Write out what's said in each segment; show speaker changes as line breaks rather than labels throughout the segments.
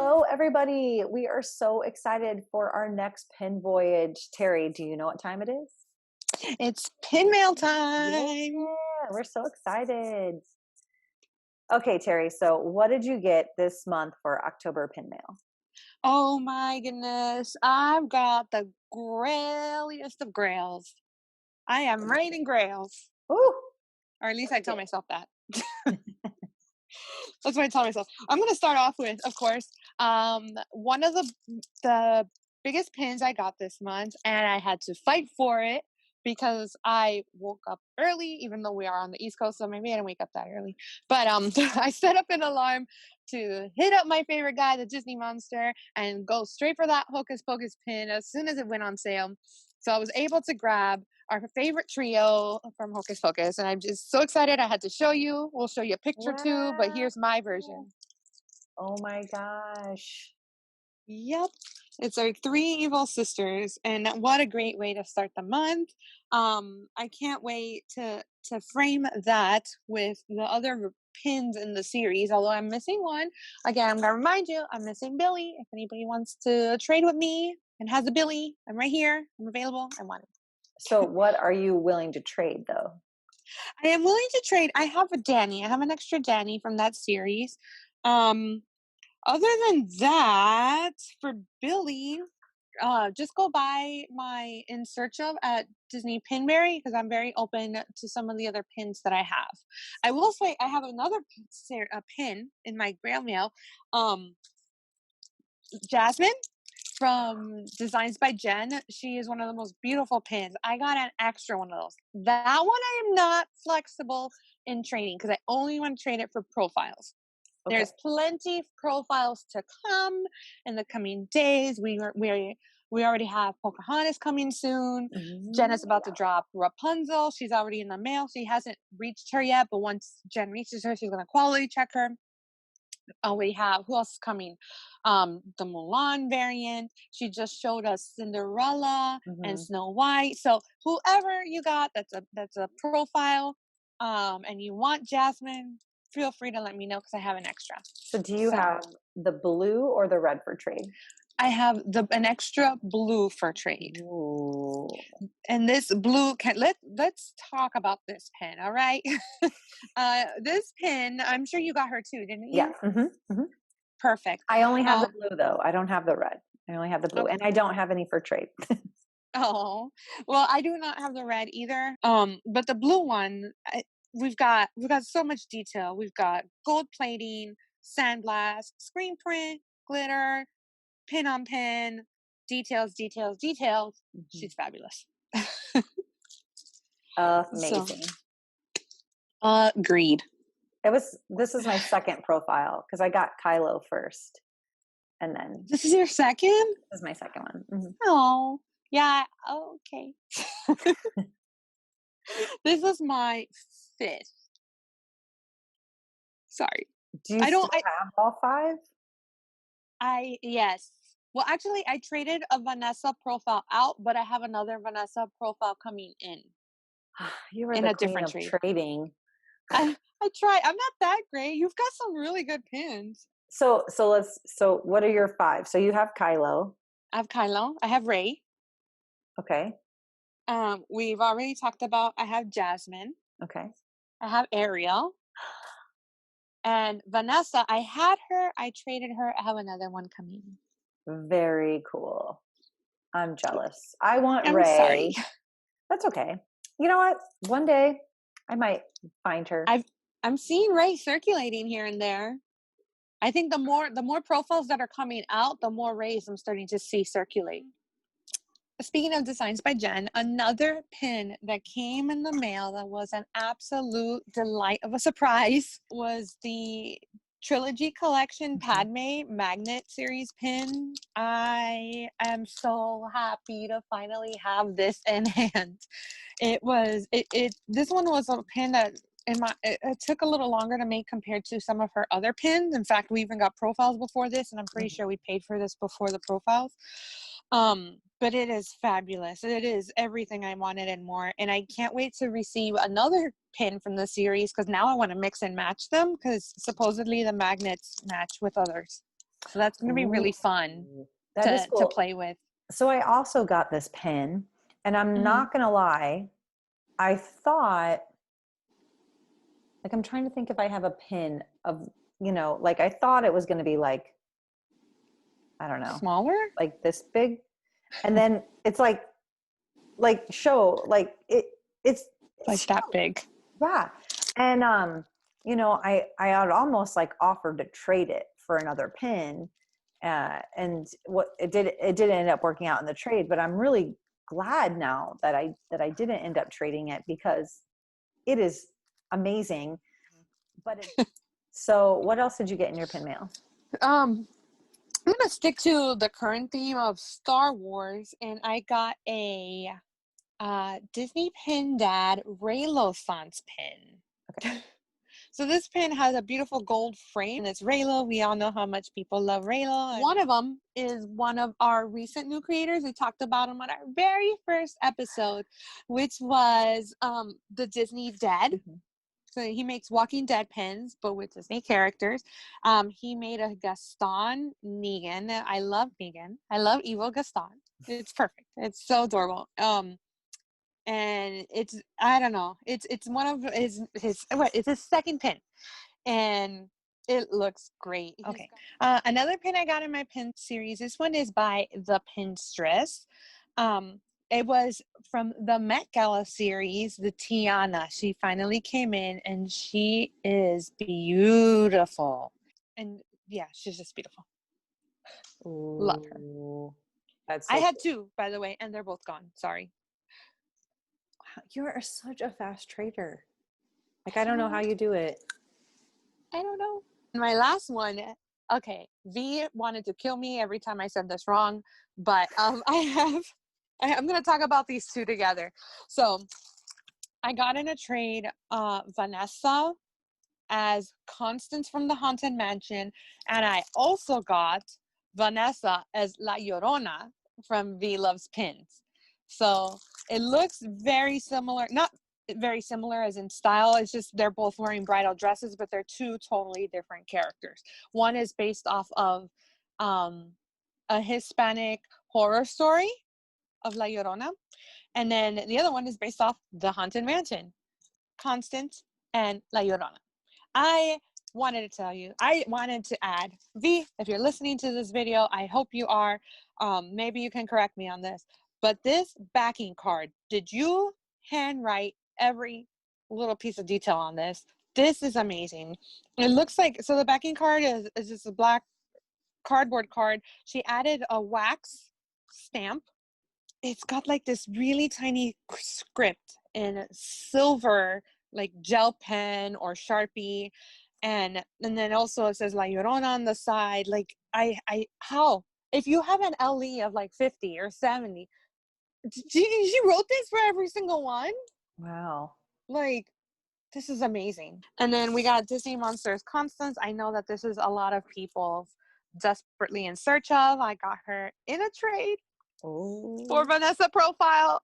Hello, everybody. We are so excited for our next pin voyage. Teri, do you know what time it is?
It's pin mail time.
Yeah, we're so excited. Okay, Teri, so what did you get this month for October pin mail?
Oh my goodness. I've got the grailiest of grails. I am writing grails.
Ooh,
Or at least I tell myself that. That's what I tell myself. I'm going to start off with, of course, one of the biggest pins I got this month, and I had to fight for it because I woke up early, even though we are on the East Coast, so maybe I didn't wake up that early. But I set up an alarm to hit up my favorite guy, the Disney Monster, and go straight for that Hocus Pocus pin as soon as it went on sale. So I was able to grab our favorite trio from Hocus Pocus, and I'm just so excited. I had to show you. We'll show you a picture too, but here's my version.
Oh my gosh.
Yep. It's our three evil sisters, and what a great way to start the month. I can't wait to frame that with the other pins in the series, although I'm missing one. Again, I'm gonna remind you, I'm missing Billy. If anybody wants to trade with me and has a Billy, I'm right here. I'm available. I want it.
So what are you willing to trade though?
I am willing to trade. I have a Danny. I have an extra Danny from that series. Other than that, for Billy, just go by my In Search Of at DISNEYPINBEARY because I'm very open to some of the other pins that I have. I will say I have another pin in my grail mail. Jasmine from Designs by Genn. She is one of the most beautiful pins. I got an extra one of those. That one I am not flexible in trading because I only want to trade it for profiles. Okay. There's plenty of profiles to come in the coming days. We already have Pocahontas coming soon. Mm-hmm. Genn is about to drop Rapunzel. She's already in the mail. She hasn't reached her yet, but once Genn reaches her, she's going to quality check her. We have, who else is coming? The Mulan variant. She just showed us Cinderella and Snow White. So whoever you got that's a profile, and you want Jasmine, feel free to let me know because I have an extra.
So do you have the blue or the red for trade?
I have an extra blue for trade.
Ooh. And
this blue let's talk about this pin, all right? This pin, I'm sure you got her too, didn't you?
Yeah. Mm-hmm. Mm-hmm.
Perfect.
I only have the blue though. I don't have the red. I only have the blue, and I don't have any for trade.
Oh, well, I do not have the red either. But the blue one, we've got so much detail. We've got gold plating, sandblast, screen print, glitter, pin on pin, details. Mm-hmm. She's fabulous.
Amazing.
Agreed.
This is my second profile because I got Kylo first, and then
this is your second.
This is my second one. Mm-hmm.
Oh, yeah. Okay. This is my fifth. Sorry.
Do you have all five?
Yes. Well, actually, I traded a Vanessa profile out, but I have another Vanessa profile coming in.
You were in the queen of trading.
I try. I'm not that great. You've got some really good pins.
So what are your five? So you have Kylo.
I have Kylo. I have Rey.
Okay.
We've already talked about. I have Jasmine.
Okay.
I have Ariel. And Vanessa, I had her. I traded her. I have another one coming.
Very cool. I'm jealous. I want
I'm
Rey.
Sorry.
That's okay. You know what? One day I might find her.
I'm seeing Rey circulating here and there. I think the more profiles that are coming out, the more Reys I'm starting to see circulate. Speaking of Designs by Genn, another pin that came in the mail that was an absolute delight of a surprise was the Trilogy Collection Padme Magnet Series pin. I am so happy to finally have this in hand. This one was a pin that it took a little longer to make compared to some of her other pins. In fact, we even got profiles before this, and I'm pretty sure we paid for this before the profiles. But it is fabulous. It is everything I wanted and more. And I can't wait to receive another pin from the series because now I want to mix and match them because supposedly the magnets match with others. So that's going to be really fun
Ooh, that is
to
cool.
play with.
So I also got this pin, and I'm
Mm-hmm.
not gonna lie, I thought, like, I'm trying to think if I have a pin of, like, I thought it was gonna be like, I don't know,
Smaller?
like this big, and then it's like show like it's
Like that
still,
big.
yeah. And I had almost like offered to trade it for another pin, and what it didn't end up working out in the trade, but I'm really glad now that I didn't end up trading it, because it is amazing. But so what else did you get in your pin mail?
I'm gonna stick to the current theme of Star Wars, and I got a Disney Pin Dad Raylo Sans
Okay.
pin. So this pin has a beautiful gold frame, and it's Raylo. We all know how much people love Raylo. One of them is one of our recent new creators. We talked about him on our very first episode, which was the Disney Dead.
Mm-hmm.
So he makes Walking Dead pins, but with Disney characters. He made a Gaston Negan. I love Negan. I love Evil Gaston. It's perfect. It's so adorable. And it's, I don't know. It's one of his what? It's his second pin, and it looks great. Okay. Another pin I got in my pin series. This one is by the Pinstress. It was from the Met Gala series, the Tiana. She finally came in, and she is beautiful. And yeah, she's just beautiful. Love her.
Ooh, that's
I
so
had
cool.
two, by the way, and they're both gone. Sorry.
You're such a fast trader. Like, I don't know how you do it.
I don't know. My last one, okay, V wanted to kill me every time I said this wrong, but I'm going to talk about these two together. So I got in a trade Vanessa as Constance from the Haunted Mansion, and I also got Vanessa as La Llorona from V Loves Pins. So it looks very similar, not very similar as in style, it's just they're both wearing bridal dresses, but they're two totally different characters. One is based off of a Hispanic horror story of La Llorona, and then the other one is based off the Haunted Mansion, Constance and La Llorona. I wanted to tell you, I wanted to add, V, if you're listening to this video, I hope you are, maybe you can correct me on this, but this backing card, did you handwrite every little piece of detail on this? This is amazing. It looks like, so the backing card is just a black cardboard card. She added a wax stamp. It's got like this really tiny script in silver, like gel pen or Sharpie, and then also it says La Llorona on the side. Like how, if you have an LE of like 50 or 70, she wrote this for every single one.
Wow.
Like, this is amazing. And then we got Disney Monsters Constance. I know that this is a lot of people desperately in search of. I got her in a trade for
Oh.
Vanessa profile.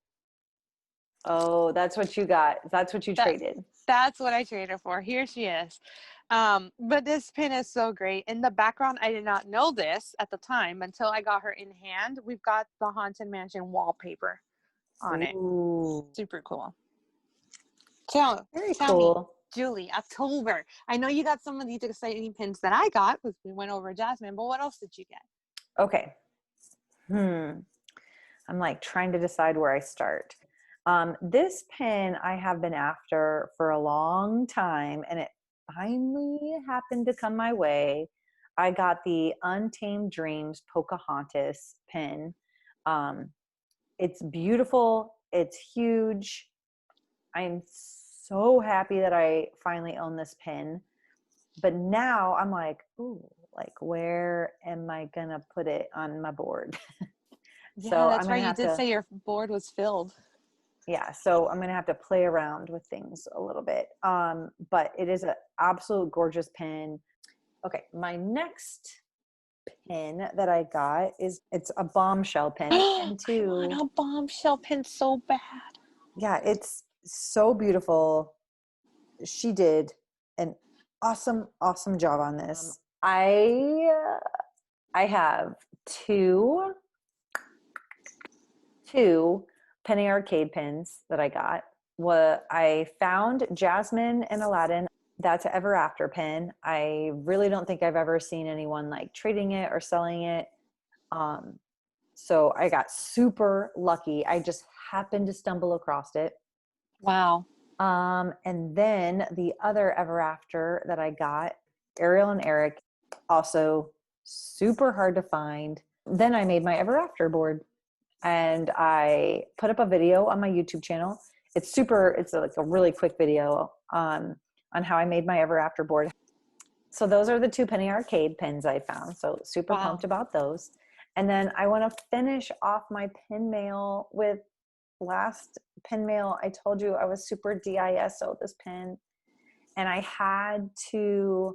Oh, that's what you got. That's what you traded.
That's what I traded for. Here she is. But this pin is so great. In the background, I did not know this at the time until I got her in hand. We've got the Haunted Mansion wallpaper on it.
Ooh.
Super cool.
Very
Tell me,
cool.
Julie, October. I know you got some of these exciting pins that I got because we went over Jasmine, but what else did you get?
Okay. I'm like trying to decide where I start. This pin I have been after for a long time, and it finally happened to come my way. I got the Untamed Dreams Pocahontas pin. It's beautiful. It's huge. I'm so happy that I finally own this pin. But now I'm like, ooh, like where am I gonna put it on my board?
Yeah,
So I'm
that's
gonna
right. You
have
did
to,
say your board was filled.
yeah. So I'm gonna have to play around with things a little bit. But it is an absolute gorgeous pin. Okay, my next pin that I got it's a bombshell pin.
I
And
want
two,
a bombshell pin so bad.
yeah, it's so beautiful. She did an awesome job on this. I I have two Penny Arcade pins that I got. What I found Jasmine and Aladdin. That's an Ever After pin. I really don't think I've ever seen anyone like trading it or selling it. So I got super lucky. I just happened to stumble across it.
Wow.
And then the other Ever After that I got, Ariel and Eric, also super hard to find. Then I made my Ever After board and I put up a video on my YouTube channel. It's like a really quick video on how I made my Ever After board. So those are the two Penny Arcade pins I found. So super pumped about those. And then I want to finish off my pin mail with last pin mail. I told you I was super DISO this pin, and I had to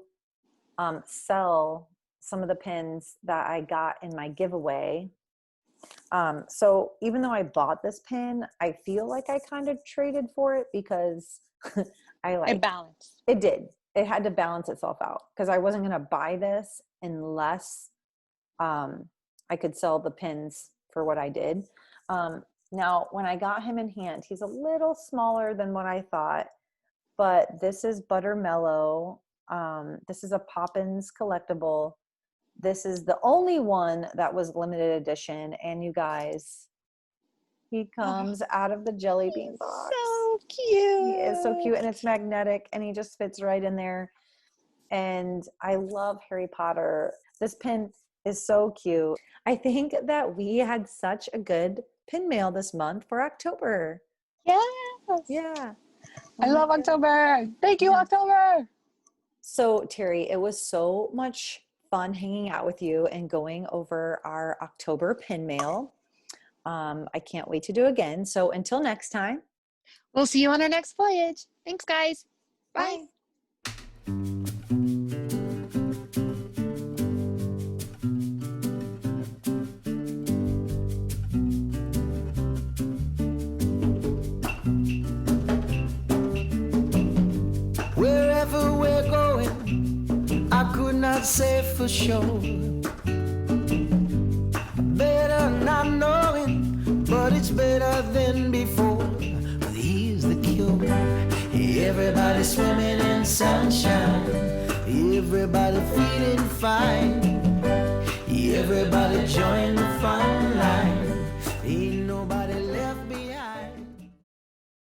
sell some of the pins that I got in my giveaway. So even though I bought this pin, I feel like I kind of traded for it because
it balanced.
It did. It had to balance itself out because I wasn't going to buy this unless I could sell the pins for what I did. Now, when I got him in hand, he's a little smaller than what I thought, but this is Buttermellow. This is a Poppins collectible. This is the only one that was limited edition. And you guys, he comes out of the jelly bean box.
So cute.
He is so cute, and it's magnetic, and he just fits right in there. And I love Harry Potter. This pin is so cute. I think that we had such a good pin mail this month for October.
Yes.
Yeah.
I love October. Thank you, October.
So, Teri, it was so much fun hanging out with you and going over our October pin mail. I can't wait to do again. So until next time.
We'll see you on our next voyage. Thanks, guys. Bye.
Wherever we're going, I could not say for sure. Better not knowing, but it's better than before. He's the cure. Everybody swimming in sunshine. Everybody feeling fine. Everybody join the fun line.